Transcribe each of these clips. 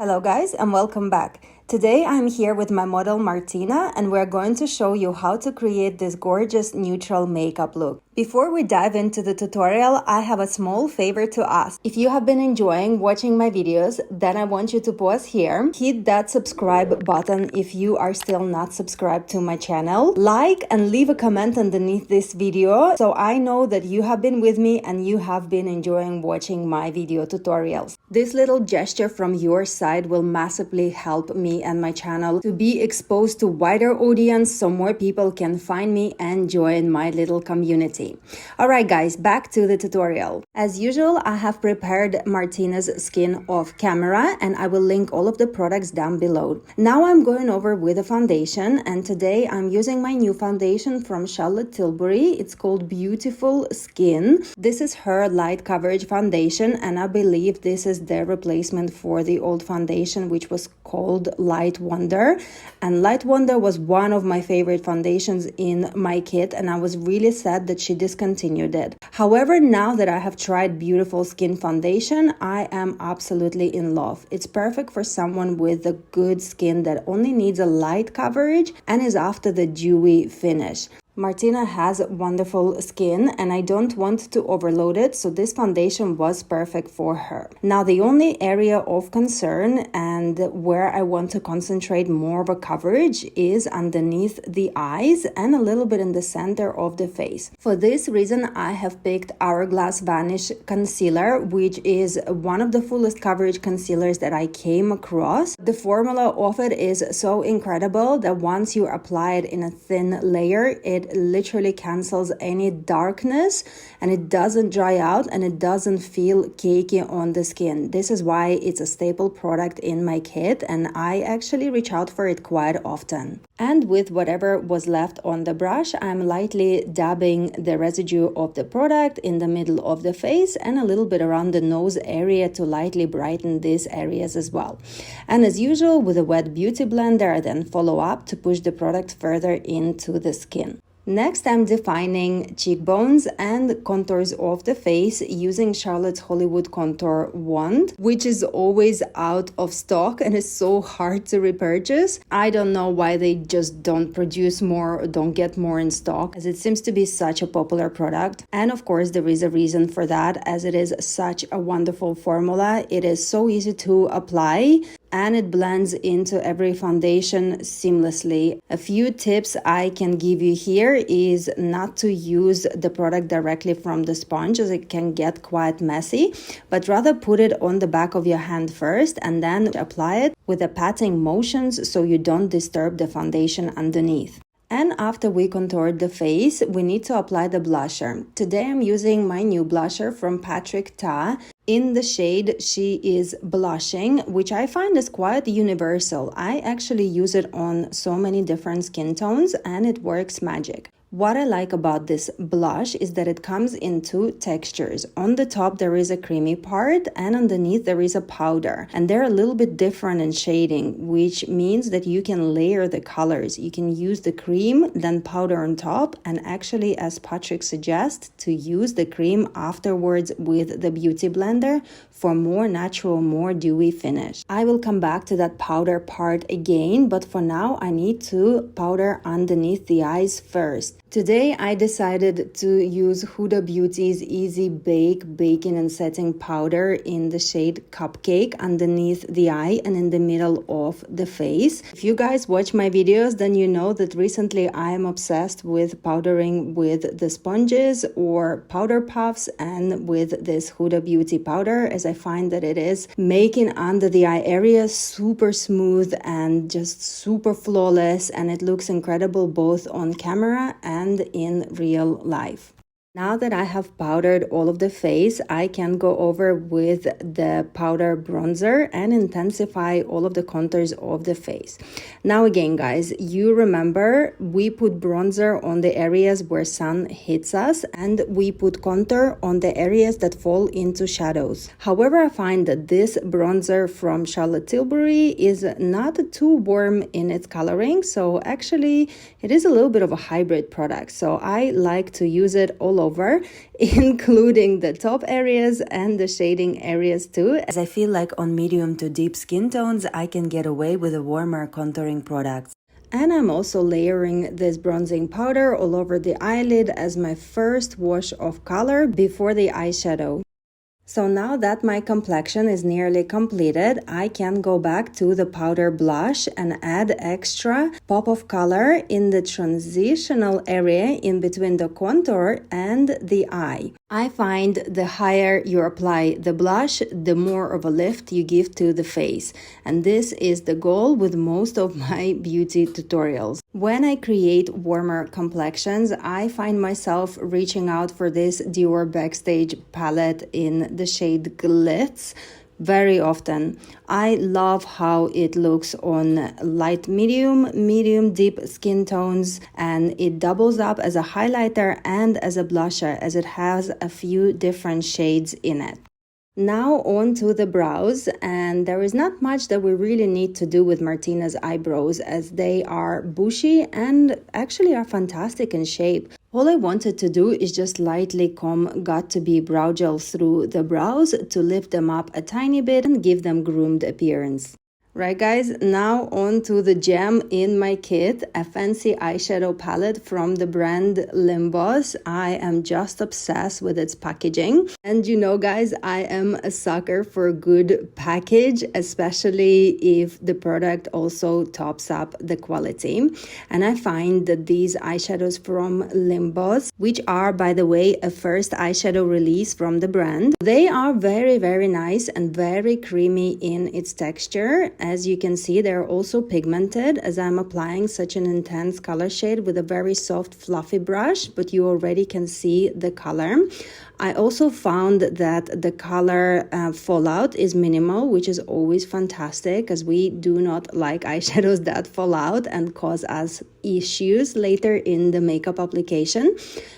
Hello guys and welcome back. Today I'm here with my model Martina and we're going to show you how to create this gorgeous neutral makeup look. Before we dive into the tutorial, I have a small favor to ask. If you have been enjoying watching my videos, then I want you to pause here, hit that subscribe button if you are still not subscribed to my channel, like and leave a comment underneath this video so I know that you have been with me and you have been enjoying watching my video tutorials. This little gesture from your side will massively help me and my channel to be exposed to wider audience so more people can find me and join my little community. Alright guys, back to the tutorial. As usual, I have prepared Martina's skin off camera and I will link all of the products down below. Now I'm going over with a foundation and today I'm using my new foundation from Charlotte Tilbury. It's called Beautiful Skin. This is her light coverage foundation and I believe this is their replacement for the old foundation which was called Light Wonder, and Light Wonder was one of my favorite foundations in my kit and I was really sad that she discontinued it. However, now that I have tried Beautiful Skin foundation, I am absolutely in love. It's perfect for someone with a good skin that only needs a light coverage and is after the dewy finish. Martina has wonderful skin and I don't want to overload it, so this foundation was perfect for her. Now the only area of concern and where I want to concentrate more of a coverage is underneath the eyes and a little bit in the center of the face. For this reason I have picked Hourglass Vanish Concealer, which is one of the fullest coverage concealers that I came across. The formula of it is so incredible that once you apply it in a thin layer, it literally cancels any darkness and it doesn't dry out and it doesn't feel cakey on the skin. This is why it's a staple product in my kit and I actually reach out for it quite often. And with whatever was left on the brush, I'm lightly dabbing the residue of the product in the middle of the face and a little bit around the nose area to lightly brighten these areas as well. And as usual, with a wet beauty blender, I then follow up to push the product further into the skin. Next, I'm defining cheekbones and contours of the face using Charlotte's Hollywood Contour Wand, which is always out of stock and is so hard to repurchase. I don't know why they just don't produce more or don't get more in stock, as it seems to be such a popular product. And of course, there is a reason for that, as it is such a wonderful formula. It is so easy to apply and it blends into every foundation seamlessly. A few tips I can give you here is not to use the product directly from the sponge, as it can get quite messy, but rather put it on the back of your hand first and then apply it with the patting motions so you don't disturb the foundation underneath. And after we contoured the face, we need to apply the blusher. Today I'm using my new blusher from Patrick Ta in the shade She Is Blushing, which I find is quite universal. I actually use it on so many different skin tones and it works magic. What I like about this blush is that it comes in two textures. On the top there is a creamy part and underneath there is a powder, and they're a little bit different in shading, which means that you can layer the colors. You can use the cream, then powder on top, and actually, as Patrick suggests, to use the cream afterwards with the beauty blender for more natural, more dewy finish. I will come back to that powder part again, but for now I need to powder underneath the eyes first. Today I decided to use Huda Beauty's Easy Bake Baking and Setting Powder in the shade Cupcake underneath the eye and in the middle of the face. If you guys watch my videos, then you know that recently I am obsessed with powdering with the sponges or powder puffs and with this Huda Beauty powder, as I find that it is making under the eye area super smooth and just super flawless, and it looks incredible both on camera and in real life. Now that I have powdered all of the face, I can go over with the powder bronzer and intensify all of the contours of the face. Now again, guys, you remember we put bronzer on the areas where sun hits us and we put contour on the areas that fall into shadows. However, I find that this bronzer from Charlotte Tilbury is not too warm in its coloring, so actually it is a little bit of a hybrid product. So I like to use it all all over, including the top areas and the shading areas too, as I feel like on medium to deep skin tones, I can get away with a warmer contouring products. And I'm also layering this bronzing powder all over the eyelid as my first wash of color before the eyeshadow. So now that my complexion is nearly completed, I can go back to the powder blush and add extra pop of color in the transitional area in between the contour and the eye. I find the higher you apply the blush, the more of a lift you give to the face. And this is the goal with most of my beauty tutorials. When I create warmer complexions, I find myself reaching out for this Dior Backstage palette in the shade Glitz very often. I love how it looks on light medium deep skin tones, and it doubles up as a highlighter and as a blusher as it has a few different shades in it. Now on to the brows, and there is not much that we really need to do with Martina's eyebrows as they are bushy and actually are fantastic in shape. All I wanted to do is just lightly comb got-to-be brow gel through the brows to lift them up a tiny bit and give them groomed appearance. Right guys, now on to the gem in my kit, a fancy eyeshadow palette from the brand Limbos. I am just obsessed with its packaging. And you know guys, I am a sucker for a good package, especially if the product also tops up the quality. And I find that these eyeshadows from Limbos, which are by the way a first eyeshadow release from the brand, they are very nice and very creamy in its texture. As you can see, they're also pigmented as I'm applying such an intense color shade with a very soft fluffy brush, but you already can see the color. I also found that the color fallout is minimal, which is always fantastic as we do not like eyeshadows that fall out and cause us issues later in the makeup application.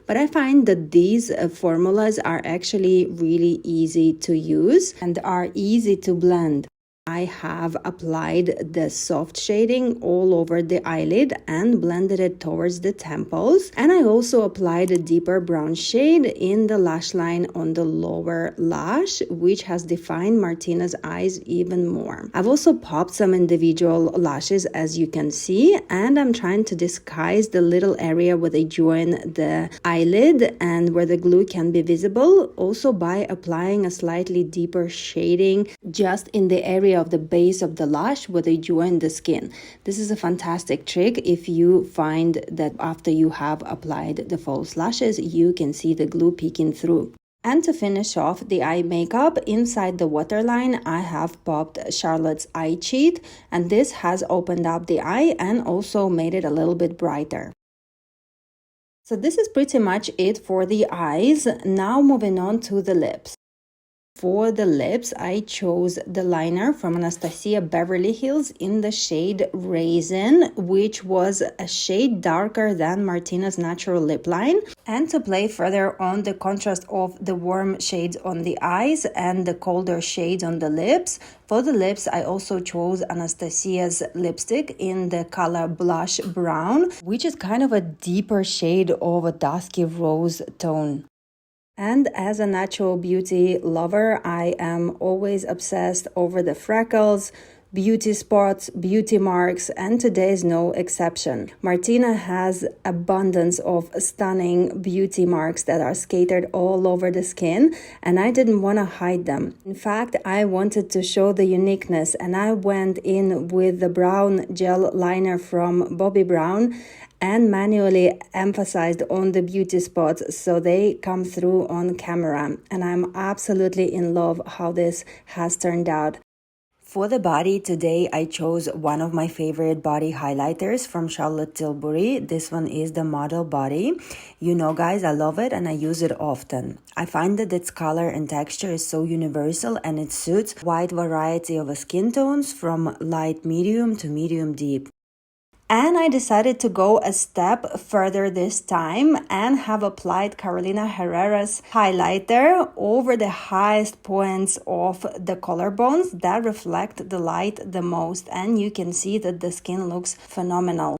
But I find that these formulas are actually really easy to use and are easy to blend. I have applied the soft shading all over the eyelid and blended it towards the temples. And I also applied a deeper brown shade in the lash line on the lower lash, which has defined Martina's eyes even more. I've also popped some individual lashes, as you can see, and I'm trying to disguise the little area where they join the eyelid and where the glue can be visible, also by applying a slightly deeper shading just in the area of the base of the lash where they join the skin. This is a fantastic trick if you find that after you have applied the false lashes, you can see the glue peeking through. And to finish off the eye makeup, inside the waterline, I have popped Charlotte's Eye Cheat, and this has opened up the eye and also made it a little bit brighter. So this is pretty much it for the eyes. Now moving on to the lips. For the lips, I chose the liner from Anastasia Beverly Hills in the shade Raisin, which was a shade darker than Martina's natural lip line. And to play further on the contrast of the warm shades on the eyes and the colder shades on the lips, for the lips, I also chose Anastasia's lipstick in the color Blush Brown, which is kind of a deeper shade of a dusky rose tone. And as a natural beauty lover, I am always obsessed over the freckles, beauty spots, beauty marks, and today is no exception. Martina has abundance of stunning beauty marks that are scattered all over the skin, and I didn't want to hide them. In fact, I wanted to show the uniqueness, and I went in with the brown gel liner from Bobbi Brown and manually emphasized on the beauty spots so they come through on camera. And I'm absolutely in love how this has turned out. For the body, today I chose one of my favorite body highlighters from Charlotte Tilbury. This one is the Model Body. You know guys, I love it and I use it often. I find that its color and texture is so universal and it suits a wide variety of skin tones from light medium to medium deep. And I decided to go a step further this time and have applied Carolina Herrera's highlighter over the highest points of the collarbones that reflect the light the most. And you can see that the skin looks phenomenal.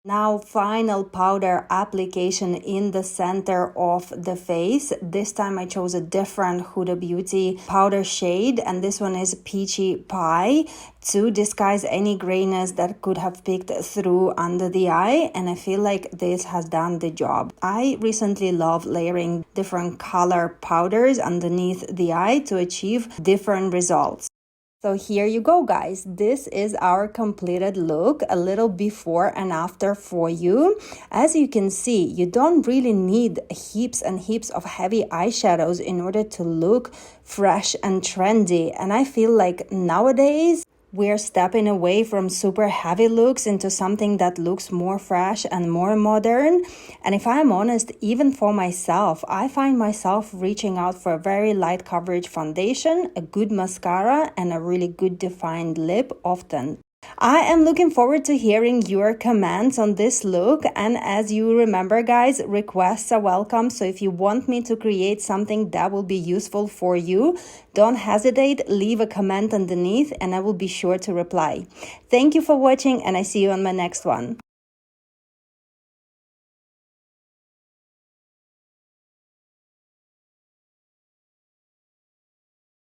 Now, final powder application in the center of the face. This time I chose a different Huda Beauty powder shade, and this one is Peachy Pie, to disguise any grayness that could have peeked through under the eye, and I feel like this has done the job. I recently love layering different color powders underneath the eye to achieve different results. So here you go, guys. This is our completed look, a little before and after for you. As you can see, you don't really need heaps and heaps of heavy eyeshadows in order to look fresh and trendy. And I feel like nowadays, we're stepping away from super heavy looks into something that looks more fresh and more modern. And if I'm honest, even for myself, I find myself reaching out for a very light coverage foundation, a good mascara, and a really good defined lip often. I am looking forward to hearing your comments on this look, and as you remember, guys, requests are welcome. So if you want me to create something that will be useful for you, don't hesitate, leave a comment underneath and I will be sure to reply. Thank you for watching, and I see you on my next one.